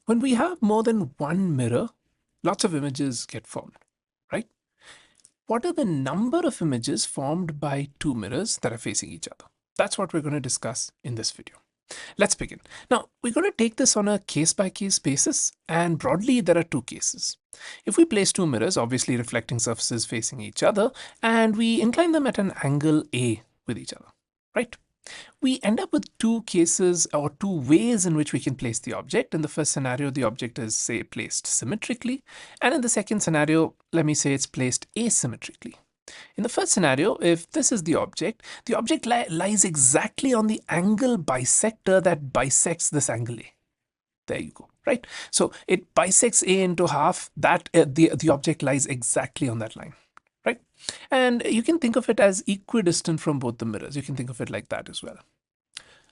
When we have more than one mirror, lots of images get formed, right? What are the number of images formed by two mirrors that are facing each other? That's what we're going to discuss in this video. Let's begin. Now, we're going to take this on a case-by-case basis, and broadly, there are two cases. If we place two mirrors, obviously reflecting surfaces facing each other, and we incline them at an angle A with each other, right? We end up with two cases or two ways in which we can place the object. In the first scenario, the object is, say, placed symmetrically, and in the second scenario, let me say it's placed asymmetrically. In the first scenario, if this is the object lies exactly on the angle bisector that bisects this angle A. There you go, right? So it bisects A into half, that the object lies exactly on that line, right? And you can think of it as equidistant from both the mirrors. You can think of it like that as well.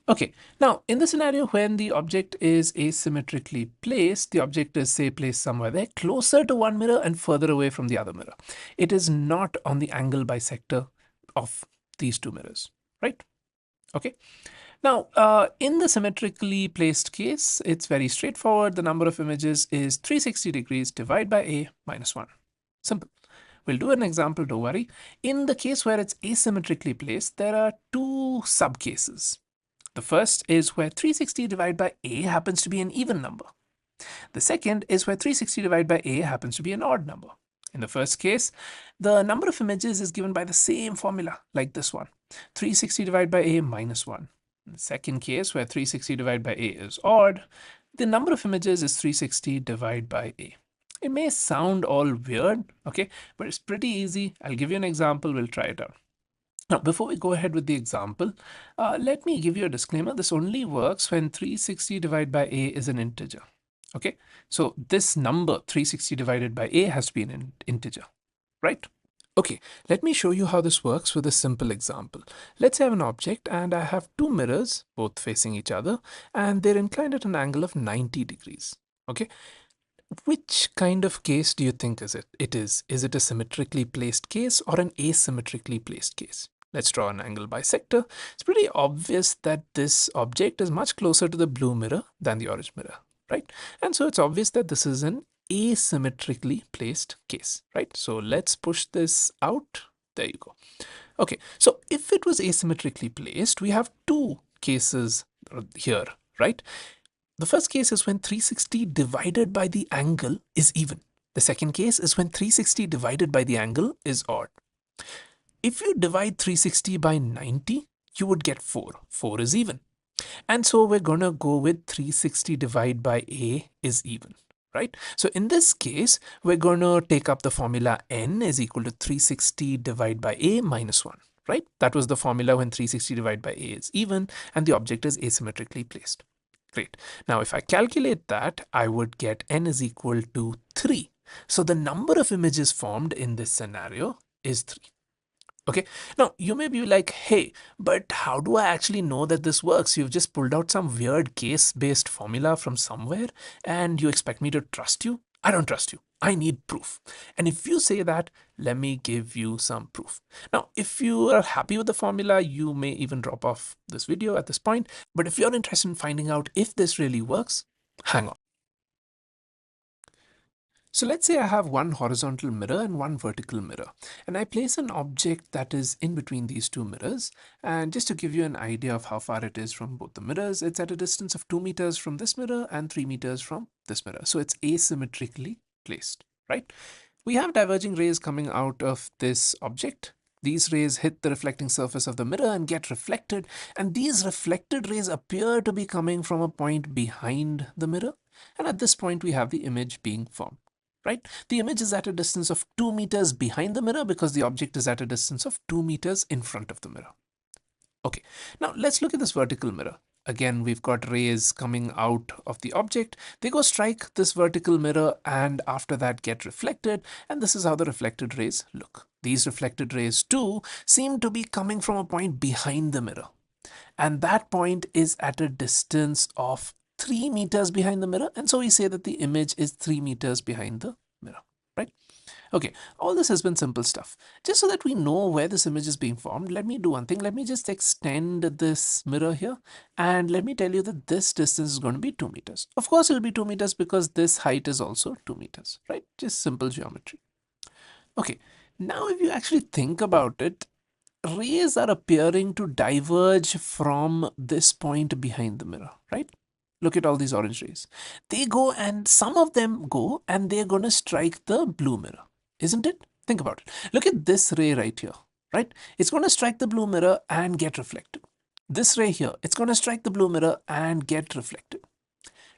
Okay, now in the scenario when the object is asymmetrically placed, the object is, say, placed somewhere there, closer to one mirror and further away from the other mirror. It is not on the angle bisector of these two mirrors, right? Okay. Now, in the symmetrically placed case, it's very straightforward. The number of images is 360 degrees divided by A minus 1. Simple. We'll do an example, don't worry. In the case where it's asymmetrically placed, there are two subcases. The first is where 360 divided by A happens to be an even number. The second is where 360 divided by A happens to be an odd number. In the first case, the number of images is given by the same formula, like this one, 360 divided by A minus 1. In the second case, where 360 divided by A is odd, the number of images is 360 divided by A. It may sound all weird, okay, but it's pretty easy. I'll give you an example. We'll try it out. Now, before we go ahead with the example, let me give you a disclaimer. This only works when 360 divided by A is an integer. Okay, so this number 360 divided by A has to be an integer, right? Okay, let me show you how this works with a simple example. Let's have an object and I have two mirrors, both facing each other, and they're inclined at an angle of 90 degrees. Okay, which kind of case do you think is it? Is it a symmetrically placed case or an asymmetrically placed case? Let's draw an angle bisector. It's pretty obvious that this object is much closer to the blue mirror than the orange mirror, right? And so it's obvious that this is an asymmetrically placed case, right? So let's push this out. There you go. Okay, so if it was asymmetrically placed, we have two cases here, right? The first case is when 360 divided by the angle is even. The second case is when 360 divided by the angle is odd. If you divide 360 by 90, you would get 4. 4 is even. And so we're going to go with 360 divided by A is even, right? So in this case, we're going to take up the formula N is equal to 360 divided by A minus 1, right? That was the formula when 360 divided by A is even and the object is asymmetrically placed. Great. Now, if I calculate that, I would get N is equal to 3. So the number of images formed in this scenario is 3. Okay, now you may be like, hey, but how do I actually know that this works? You've just pulled out some weird case-based formula from somewhere and you expect me to trust you? I don't trust you. I need proof. And if you say that, let me give you some proof. Now, if you are happy with the formula, you may even drop off this video at this point. But if you're interested in finding out if this really works, hang on. So let's say I have one horizontal mirror and one vertical mirror, and I place an object that is in between these two mirrors. And just to give you an idea of how far it is from both the mirrors, it's at a distance of 2 meters from this mirror and 3 meters from this mirror. So it's asymmetrically placed, right? We have diverging rays coming out of this object. These rays hit the reflecting surface of the mirror and get reflected, and these reflected rays appear to be coming from a point behind the mirror. And at this point, we have the image being formed. Right? The image is at a distance of 2 meters behind the mirror because the object is at a distance of 2 meters in front of the mirror. Okay, now let's look at this vertical mirror. Again, we've got rays coming out of the object. They go strike this vertical mirror and after that get reflected. And this is how the reflected rays look. These reflected rays too seem to be coming from a point behind the mirror. And that point is at a distance of 3 meters behind the mirror, and so we say that the image is 3 meters behind the mirror, right? Okay, all this has been simple stuff. Just so that we know where this image is being formed, let me do one thing. Let me just extend this mirror here, and let me tell you that this distance is going to be 2 meters. Of course, it'll be 2 meters because this height is also 2 meters, right? Just simple geometry. Okay, now if you actually think about it, rays are appearing to diverge from this point behind the mirror, right? Look at all these orange rays. They go, and some of them go and they're going to strike the blue mirror, isn't it? Think about it. Look at this ray right here, right? It's going to strike the blue mirror and get reflected. This ray here, it's going to strike the blue mirror and get reflected.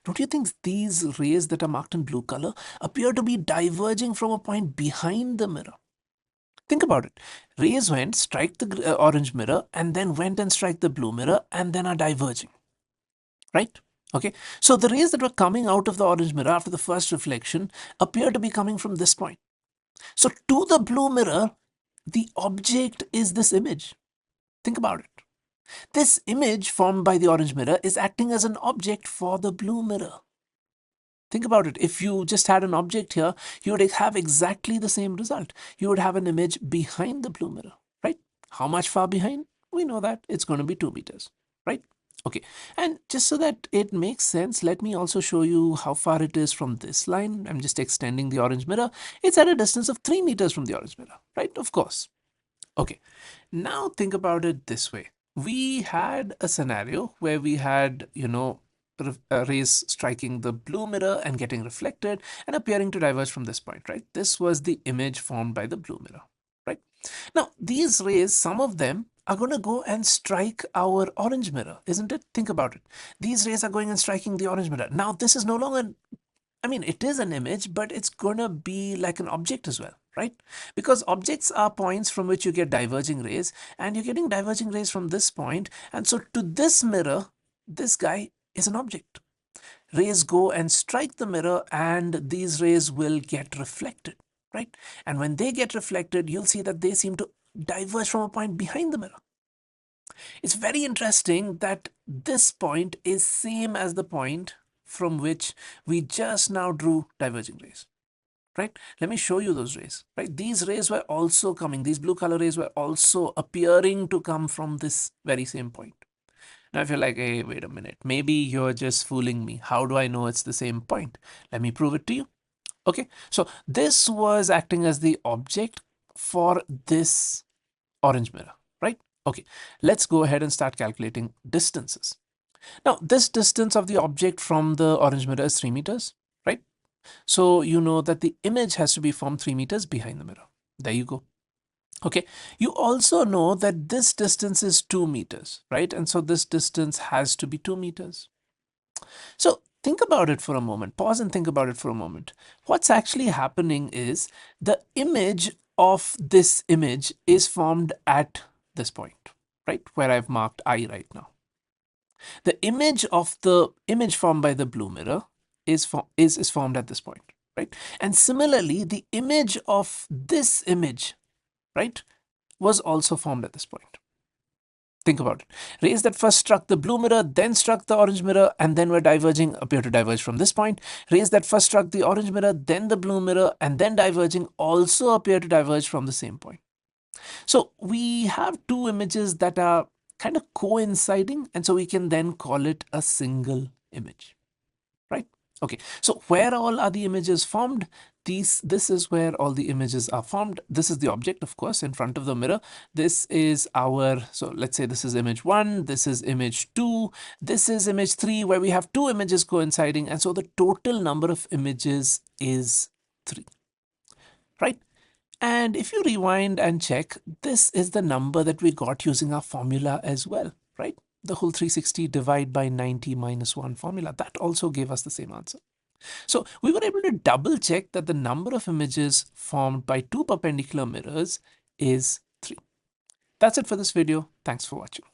Don't you think these rays that are marked in blue color appear to be diverging from a point behind the mirror? Think about it. Rays went, strike the orange mirror, and then went and strike the blue mirror, and then are diverging, right? Okay, so the rays that were coming out of the orange mirror after the first reflection appear to be coming from this point. So to the blue mirror, the object is this image. Think about it. This image formed by the orange mirror is acting as an object for the blue mirror. Think about it. If you just had an object here, you would have exactly the same result. You would have an image behind the blue mirror, right? How much far behind? We know that it's going to be 2 meters, right? Okay, and just so that it makes sense, let me also show you how far it is from this line. I'm just extending the orange mirror. It's at a distance of 3 meters from the orange mirror, right? Of course. Okay, now think about it this way. We had a scenario where we had, rays striking the blue mirror and getting reflected and appearing to diverge from this point, right? This was the image formed by the blue mirror, right? Now, these rays, some of them are going to go and strike our orange mirror, isn't it? Think about it. These rays are going and striking the orange mirror. Now, this is no longer, it is an image, but it's going to be like an object as well, right? Because objects are points from which you get diverging rays, and you're getting diverging rays from this point. And so to this mirror, this guy is an object. Rays go and strike the mirror, and these rays will get reflected, right? And when they get reflected, you'll see that they seem to diverge from a point behind the mirror. It's very interesting that this point is same as the point from which we just now drew diverging rays, right? Let me show you those rays, right? These rays were also coming, these blue color rays were also appearing to come from this very same point. Now, if you're like, hey, wait a minute, maybe you're just fooling me. How do I know it's the same point? Let me prove it to you. Okay, so this was acting as the object for this orange mirror, right? Okay, let's go ahead and start calculating distances. Now, this distance of the object from the orange mirror is 3 meters, right? So you know that the image has to be formed 3 meters behind the mirror. There you go. Okay, you also know that this distance is 2 meters, right? And so this distance has to be 2 meters. So think about it for a moment. Pause and think about it for a moment. What's actually happening is the image of this image is formed at this point, right? Where I've marked I right now. The image of the image formed by the blue mirror is formed at this point, right? And similarly, the image of this image, right, was also formed at this point. Think about it. Rays that first struck the blue mirror, then struck the orange mirror, and then were diverging appear to diverge from this point. Rays that first struck the orange mirror, then the blue mirror, and then diverging also appear to diverge from the same point. So we have two images that are kind of coinciding, and so we can then call it a single image, right? Okay, so where all are the images formed? This is where all the images are formed. This is the object, of course, in front of the mirror. This is so let's say this is image 1, this is image 2, this is image 3, where we have two images coinciding, and so the total number of images is 3, right? And if you rewind and check, this is the number that we got using our formula as well, right? The whole 360 divide by 90 minus 1 formula, that also gave us the same answer. So we were able to double check that the number of images formed by two perpendicular mirrors is 3. That's it for this video. Thanks for watching.